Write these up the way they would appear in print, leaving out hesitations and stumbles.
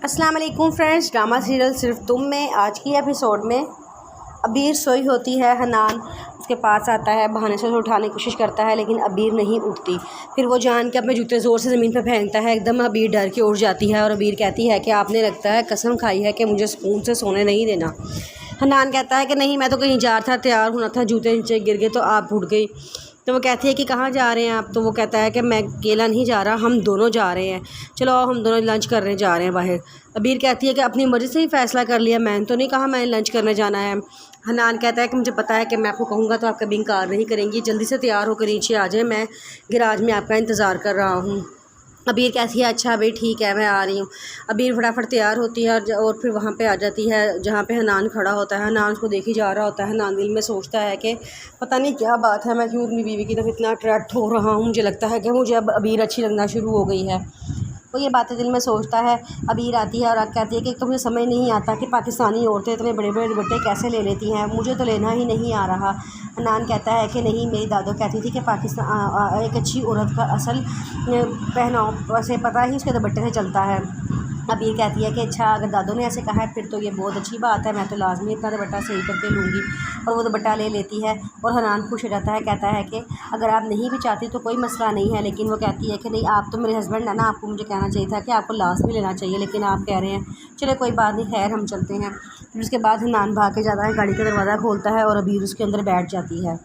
अस्सलाम वालेकुम friends, drama serial सिर्फ तुम में आज की एपिसोड में अबीर सोई होती है। हनान उसके पास आता है, बहाने से उसे उठाने की कोशिश करता है लेकिन अबीर नहीं उठती। फिर वो जान के अपने जूते ज़ोर से ज़मीन पर फेंकता है। एकदम अबीर डर के उठ जाती है और अबीर कहती है कि आपने लगता है कसम खाई है कि मुझे सुकून से सोने नहीं देना। हनान कहता है कि नहीं, मैं तो कहीं जा रहा था, तैयार होना था, जूते नीचे गिर गए तो आप उठ गई। तो वो कहती है कि कहाँ जा रहे हैं आप? तो वो कहता है कि मैं अकेला नहीं जा रहा, हम दोनों जा रहे हैं, चलो हम दोनों लंच करने जा रहे हैं बाहर। अबीर कहती है कि अपनी मर्ज़ी से ही फ़ैसला कर लिया, मैंने तो नहीं कहा मैंने लंच करने जाना है। हनान कहता है कि मुझे पता है कि मैं आपको कहूँगा तो आप कभी इनकार नहीं करेंगी, जल्दी से तैयार होकर नीचे आ जाए, मैं गैराज में आपका इंतज़ार कर रहा हूँ। अबीर कहती है अच्छा भाई ठीक है, मैं आ रही हूँ। अबीर फटाफट तैयार होती है और फिर वहाँ पे आ जाती है जहाँ पे हनान खड़ा होता है। हनान उसको देखी जा रहा होता है। हनान दिल में सोचता है कि पता नहीं क्या बात है, मैं क्यों अपनी बीवी की तरफ इतना अट्रैक्ट हो रहा हूँ, मुझे लगता है कि मुझे अब अबीर अच्छी लगना शुरू हो गई है। वो ये बातें दिल में सोचता है। अबीर आती है और कहती है कि तुम्हें समझ नहीं आता कि पाकिस्तानी औरतें इतने बड़े बड़े दुपट्टे कैसे ले लेती हैं, मुझे तो लेना ही नहीं आ रहा। हनान कहता है कि नहीं, मेरी दादो कहती थी कि पाकिस्तान एक अच्छी औरत का असल पहनाव से पता ही उसके दुपट्टे से चलता है। अबीर कहती है कि अच्छा अगर दादो ने ऐसे कहा है फिर तो ये बहुत अच्छी बात है, मैं तो लाजमी इतना दुपट्टा सही करके लूँगी। और वो दुपट्टा ले लेती है और हनान खुश हो जाता है, कहता है कि अगर आप नहीं भी चाहती तो कोई मसला नहीं है। लेकिन वो कहती है कि नहीं, आप तो मेरे हस्बैंड है ना, आपको मुझे कहना चाहिए था कि आपको लाजमी लेना चाहिए, लेकिन आप कह रहे हैं चलो कोई बात नहीं, खैर हम चलते हैं। फिर उसके बाद हनान भाग के जाता है, गाड़ी का दरवाज़ा खोलता है और अबीर उसके अंदर बैठ जाती है।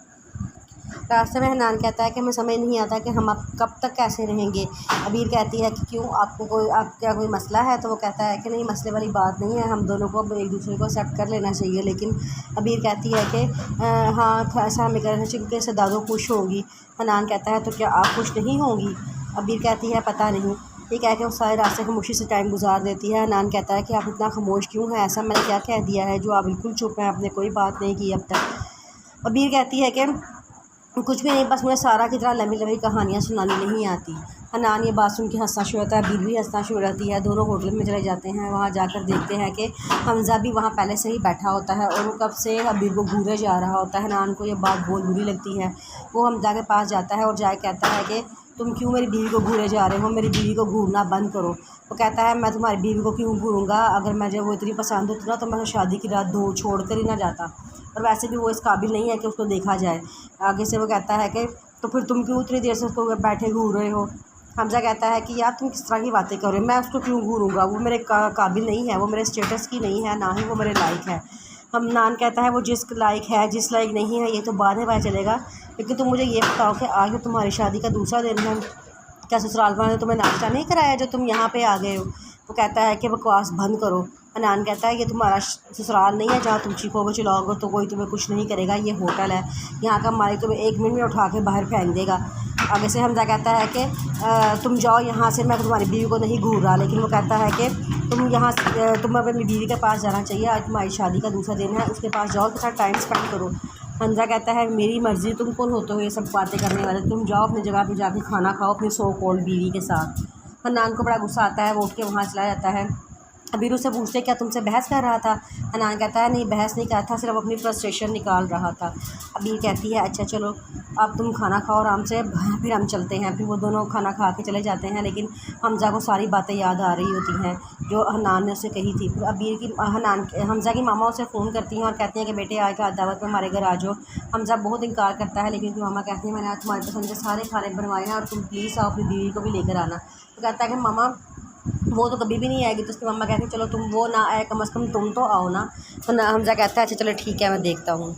रास्ते में हनान कहता है कि हमें समझ नहीं आता कि हम अब कब तक कैसे रहेंगे। अबीर कहती है कि क्यों, आप क्या कोई मसला है? तो वो कहता है कि नहीं, मसले वाली बात नहीं है, हम दोनों को एक दूसरे को एक्सेप्ट कर लेना चाहिए। लेकिन अबीर कहती है कि हाँ ऐसा हमें करना चाहिए क्योंकि इससे दादो खुश होंगी। हनान कहता है तो क्या आप खुश नहीं होंगी? अबीर कहती है पता नहीं। ये कह के वो सारे रास्ते खामोशी से टाइम गुजार देती है। हनान कहता है कि आप इतना खामोश क्यों हैं, ऐसा मैंने क्या कह दिया है जो आप बिल्कुल चुप हैं, आपने कोई बात नहीं की अब तक। अबीर कहती है कि कुछ भी नहीं, बस मुझे सारा की तरह लंबी लंबी कहानियाँ सुनानी नहीं आती। हनान ये बात सुन के हंसना शुरू होता है, अबीर भी हंसना शुरू रहती है। दोनों होटल में चले जाते हैं। वहाँ जाकर देखते हैं कि हमज़ा भी वहाँ पहले से ही बैठा होता है और वो कब से अबीर को घूरे जा रहा होता है। हनान को ये बात बहुत बुरी लगती है। वो हमज़ा के पास जाता है और जाके कहता है कि तुम क्यों मेरी बीवी को घूरे जा रहे हो, मेरी बीवी को घूरना बंद करो। वो कहता है मैं तुम्हारी बीवी को क्यों घूरूँगा, अगर मुझे वो इतनी पसंद होती ना तो मैं शादी की रात दो छोड़ कर ही ना जाता, और वैसे भी वो इस काबिल नहीं है कि उसको देखा जाए। आगे से वो कहता है कि तो फिर तुम क्यों इतनी देर से उसको बैठे घूर रहे हो? हमज़ा कहता है कि यार तुम किस तरह की बातें कर रहे हो, मैं उसको क्यों घूरूँगा, वो मेरे काबिल नहीं है, वो मेरे स्टेटस की नहीं है, ना ही वो मेरे लायक है। हनान कहता है वो जिस लायक है जिस लायक नहीं है ये तो बाद में पता चलेगा, लेकिन तुम मुझे ये बताओ कि आज तो तुम्हारी शादी का दूसरा दिन है, क्या ससुराल वालों ने तुम्हें नाश्ता नहीं कराया जो तुम यहाँ पे आ गए हो? वो कहता है कि बकवास बंद करो। हनान कहता है ये तुम्हारा ससुराल नहीं है जहाँ तुम चीखोगे चिल्लाओगे तो कोई तुम्हें कुछ नहीं करेगा, ये होटल है, यहाँ का मालिक तुम्हें 1 मिनट में उठा के बाहर फेंक देगा। आगे से हमज़ा कहता है कि तुम जाओ यहाँ से, मैं तुम्हारी बीवी को नहीं घूर रहा। लेकिन वो कहता है कि तुम अपनी बीवी के पास जाना चाहिए, आज तुम्हारी शादी का दूसरा दिन है, उसके पास जाओ, उसके साथ टाइम स्पेंड करो। हमज़ा कहता है मेरी मर्ज़ी, तुम कौन होते हो ये सब बातें करने वाले, तुम जाओ अपनी जगह पे जाके खाना खाओ अपनी सो कॉल्ड बीवी के साथ। हनान को बड़ा गुस्सा आता है, वो उठ के वहाँ चला जाता है। अबीर उससे पूछते क्या तुमसे बहस कर रहा था? हनान कहता है नहीं, बहस नहीं कर रहा था, सिर्फ अपनी फ्रस्ट्रेशन निकाल रहा था। अबीर कहती है अच्छा चलो अब तुम खाना खाओ आराम से, फिर हम चलते हैं। फिर वो दोनों खाना खा के चले जाते हैं, लेकिन हमज़ा को सारी बातें याद आ रही होती हैं जो हनान ने उसे कही थी। फिर हमज़ा की मामा उसे फ़ोन करती हैं और कहती हैं कि बेटे आज रात दावत में हमारे घर आ जाओ। हमज़ा बहुत इनकार करता है, लेकिन मामा कहती हैं मैंने आज तुम्हारी पसंद के सारे खाने बनवाए हैं और तुम प्लीज़ आओ, अपनी बीवी को भी लेकर आना। तो कहता है कि मामा वो तो कभी भी नहीं आएगी। तो उसकी मम्मा कहती है चलो तुम वो ना आए, कम से कम तुम तो आओ ना। तो हमज़ा कहता है अच्छा चलो ठीक है, मैं देखता हूँ।